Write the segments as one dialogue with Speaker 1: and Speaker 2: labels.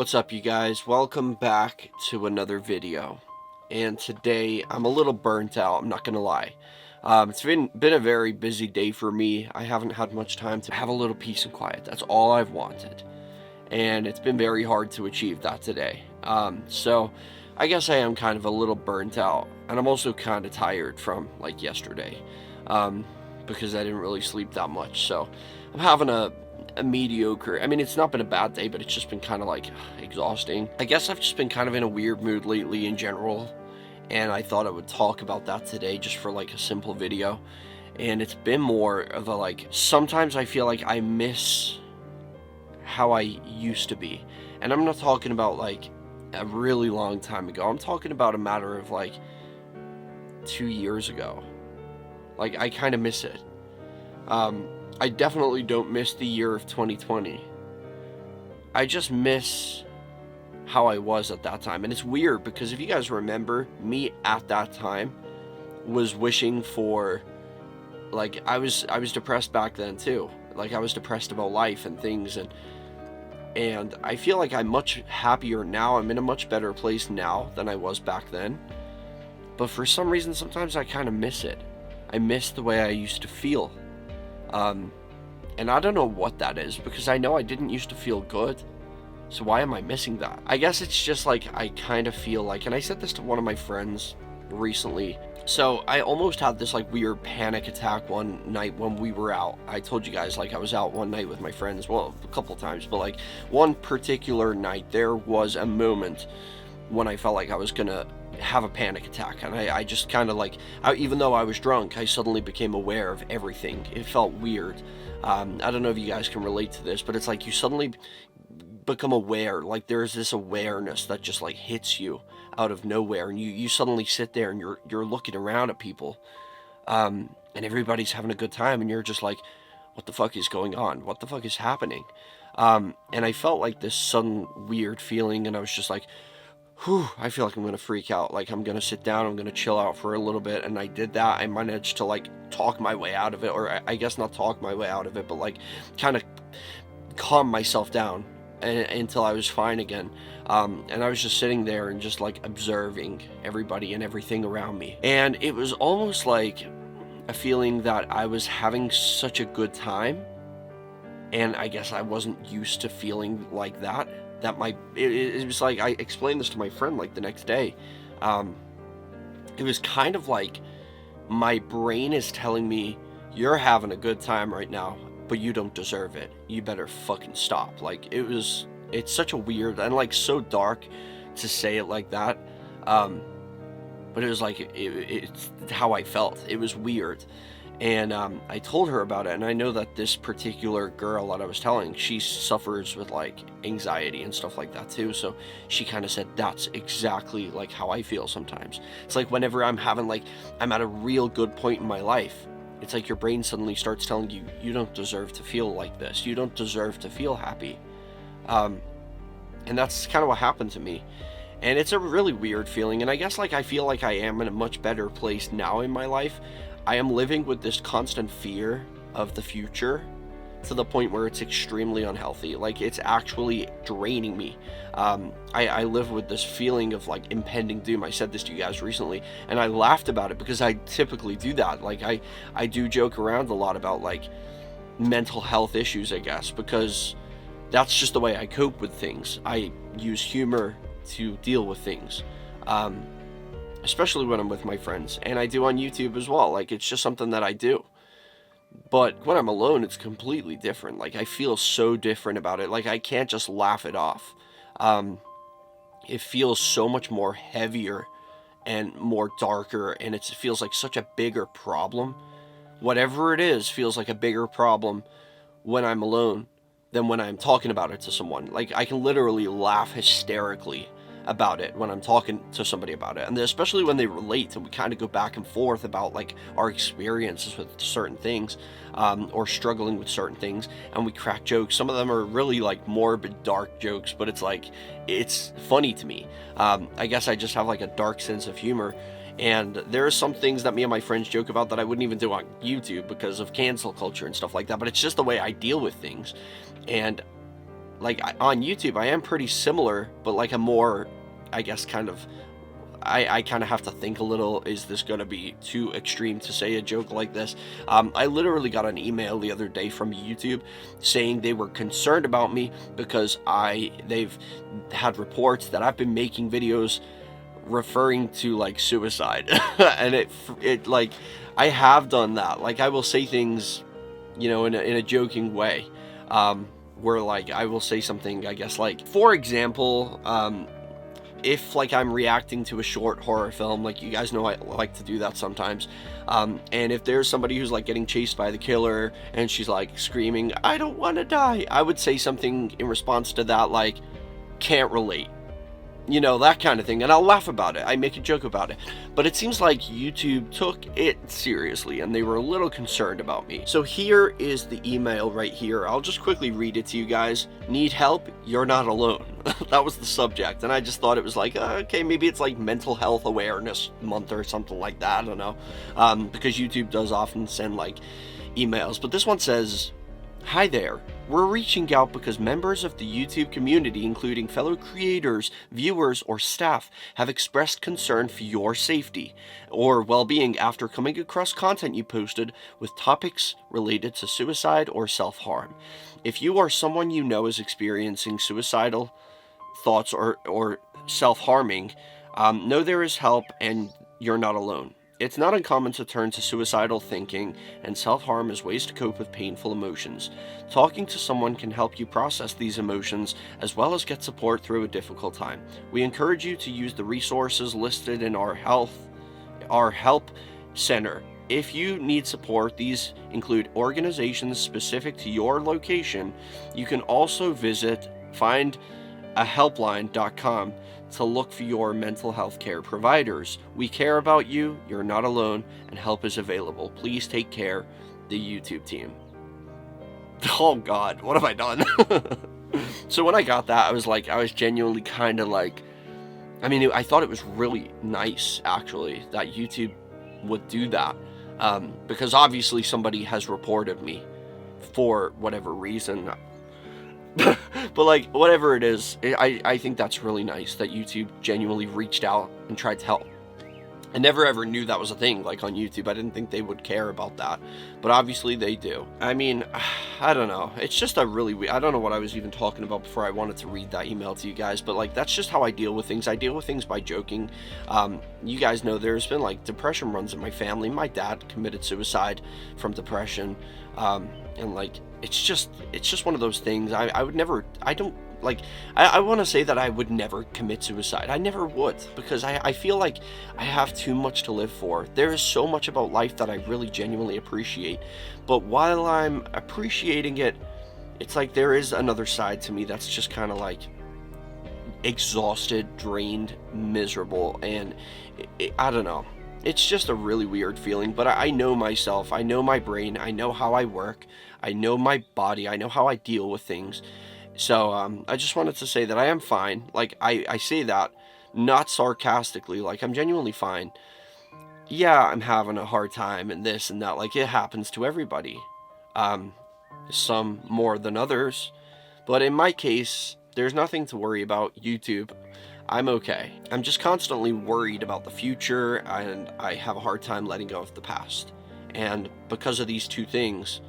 Speaker 1: What's up, you guys? Welcome back to another video. And today I'm a little burnt out, I'm not gonna lie. It's been a very busy day for me. I haven't had much time to have a little peace and quiet. That's all I've wanted. And it's been very hard to achieve that today. So I guess I am kind of a little burnt out. And I'm also kind of tired from like yesterday. Because I didn't really sleep that much. So I'm having a mediocre, I mean, it's not been a bad day, but it's just been kind of like exhausting. I guess I've just been kind of in a weird mood lately in general, and I thought I would talk about that today just for like a simple video. And it's been more of a like, sometimes I feel like I miss how I used to be. And I'm not talking about like a really long time ago. I'm talking about a matter of like 2 years ago. Like, I kind of miss it. I definitely don't miss the year of 2020. I just miss how I was at that time. And it's weird because if you guys remember, me at that time was wishing for, like, I was depressed back then too. Like, I was depressed about life and things, and I feel like I'm much happier now. I'm in a much better place now than I was back then. But for some reason, sometimes I kind of miss it. I miss the way I used to feel. And I don't know what that is, because I know I didn't used to feel good. So why am I missing that? I guess it's just like, I kind of feel like, and I said this to one of my friends recently. So I almost had this like weird panic attack one night when we were out. I told you guys, like, I was out one night with my friends, well, a couple times, but like one particular night, there was a moment when I felt like I was gonna have a panic attack, and I just kind of like, even though I was drunk, I suddenly became aware of everything. It felt weird. I don't know if you guys can relate to this, but it's like you suddenly become aware, like there's this awareness that just like hits you out of nowhere, and you suddenly sit there and you're looking around at people, and everybody's having a good time, and you're just like, what the fuck is going on? What the fuck is happening? And I felt like this sudden weird feeling, and I was just like, whew, I feel like I'm gonna freak out. Like, I'm gonna sit down, I'm gonna chill out for a little bit. And I did that. I managed to like talk my way out of it, or I guess not talk my way out of it, but like kind of calm myself down until I was fine again. And I was just sitting there and just like observing everybody and everything around me. And it was almost like a feeling that I was having such a good time, and I guess I wasn't used to feeling like that. It was like, I explained this to my friend like the next day. It was kind of like my brain is telling me, you're having a good time right now, but you don't deserve it. You better fucking stop. Like, it's such a weird and like so dark to say it like that. But it was like, it's how I felt. It was weird. And I told her about it, and I know that this particular girl that I was telling, she suffers with like anxiety and stuff like that too. So she kind of said, that's exactly like how I feel sometimes. It's like whenever I'm having like, I'm at a real good point in my life, it's like your brain suddenly starts telling you, you don't deserve to feel like this. You don't deserve to feel happy. And that's kind of what happened to me. And it's a really weird feeling. And I guess like I feel like I am in a much better place now in my life. I am living with this constant fear of the future to the point where it's extremely unhealthy. Like, it's actually draining me. I live with this feeling of like impending doom. I said this to you guys recently, and I laughed about it because I typically do that. Like, I do joke around a lot about like mental health issues, I guess, because that's just the way I cope with things. I use humor to deal with things. Especially when I'm with my friends, and I do on YouTube as well. Like, it's just something that I do. But when I'm alone, it's completely different. Like, I feel so different about it. Like, I can't just laugh it off. It feels so much more heavier and more darker, and it feels like such a bigger problem. Whatever it is feels like a bigger problem when I'm alone than when I'm talking about it to someone. Like, I can literally laugh hysterically about it when I'm talking to somebody about it, and especially when they relate and we kind of go back and forth about like our experiences with certain things, or struggling with certain things, and we crack jokes. Some of them are really like morbid, dark jokes, but it's like, it's funny to me. I guess I just have like a dark sense of humor, and there are some things that me and my friends joke about that I wouldn't even do on YouTube because of cancel culture and stuff like that, but it's just the way I deal with things. And like on YouTube, I am pretty similar, but like a more, I guess, kind of, I kind of have to think a little, is this going to be too extreme to say a joke like this? I literally got an email the other day from YouTube saying they were concerned about me because they've had reports that I've been making videos referring to like suicide. And it like, I have done that. Like, I will say things, you know, in a joking way, where like I will say something, I guess, like, for example, if like I'm reacting to a short horror film, like you guys know I like to do that sometimes, and if there's somebody who's like getting chased by the killer and she's like screaming, "I don't want to die," I would say something in response to that like, "Can't relate." You know, that kind of thing, and I'll laugh about it. I make a joke about it. But it seems like YouTube took it seriously, and they were a little concerned about me. So here is the email right here. I'll just quickly read it to you guys. "Need help? You're not alone." That was the subject, and I just thought it was like, okay, maybe it's like Mental Health Awareness Month or something like that. I don't know, because YouTube does often send like emails. But this one says, "Hi there. We're reaching out because members of the YouTube community, including fellow creators, viewers, or staff, have expressed concern for your safety or well-being after coming across content you posted with topics related to suicide or self-harm. If you or someone you know is experiencing suicidal thoughts or self-harming, know there is help and you're not alone. It's not uncommon to turn to suicidal thinking and self-harm as ways to cope with painful emotions. Talking to someone can help you process these emotions as well as get support through a difficult time. We encourage you to use the resources listed in our help center. If you need support, these include organizations specific to your location. You can also visit findahelpline.com to look for your mental health care providers. We care about you, you're not alone, and help is available. Please take care, the YouTube team." Oh God, what have I done? So when I got that, I was genuinely kind of like, I mean, I thought it was really nice, actually, that YouTube would do that, because obviously somebody has reported me for whatever reason. But like, whatever it is, I think that's really nice that YouTube genuinely reached out and tried to help. I never ever knew that was a thing, like on YouTube. I didn't think they would care about that, but obviously they do. I mean, I don't know. It's just a really I don't know what I was even talking about before I wanted to read that email to you guys, but like, that's just how I deal with things. I deal with things by joking. You guys know there's been like depression runs in my family. My dad committed suicide from depression, and like, it's just one of those things. I would never, I don't, like, I want to say that I would never commit suicide. I never would, because I feel like I have too much to live for. There is so much about life that I really genuinely appreciate, but while I'm appreciating it, it's like there is another side to me that's just kind of like exhausted, drained, miserable, and I don't know. It's just a really weird feeling, but I know myself, I know my brain, I know how I work, I know my body, I know how I deal with things. So I just wanted to say that I am fine. Like, I say that not sarcastically, like, I'm genuinely fine. Yeah, I'm having a hard time and this and that, like, it happens to everybody. Some more than others, but in my case, there's nothing to worry about. YouTube, I'm okay. I'm just constantly worried about the future, and I have a hard time letting go of the past. And because of these two things,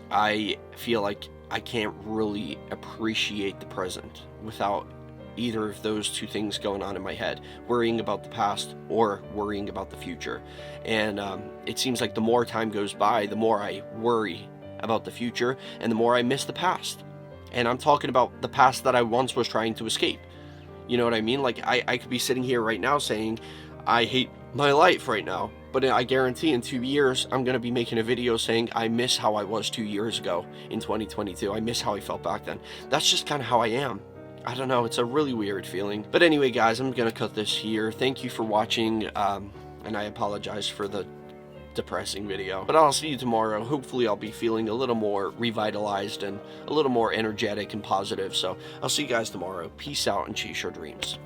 Speaker 1: I feel like I can't really appreciate the present without either of those two things going on in my head, worrying about the past or worrying about the future. And it seems like the more time goes by, the more I worry about the future and the more I miss the past. And I'm talking about the past that I once was trying to escape. You know what I mean? Like, I could be sitting here right now saying I hate my life right now, but I guarantee in 2 years I'm going to be making a video saying I miss how I was 2 years ago in 2022. I miss how I felt back then. That's just kind of how I am. I don't know, it's a really weird feeling. But anyway, guys, I'm going to cut this here. Thank you for watching, and I apologize for the depressing video. But I'll see you tomorrow. Hopefully I'll be feeling a little more revitalized and a little more energetic and positive. So I'll see you guys tomorrow. Peace out and chase your dreams.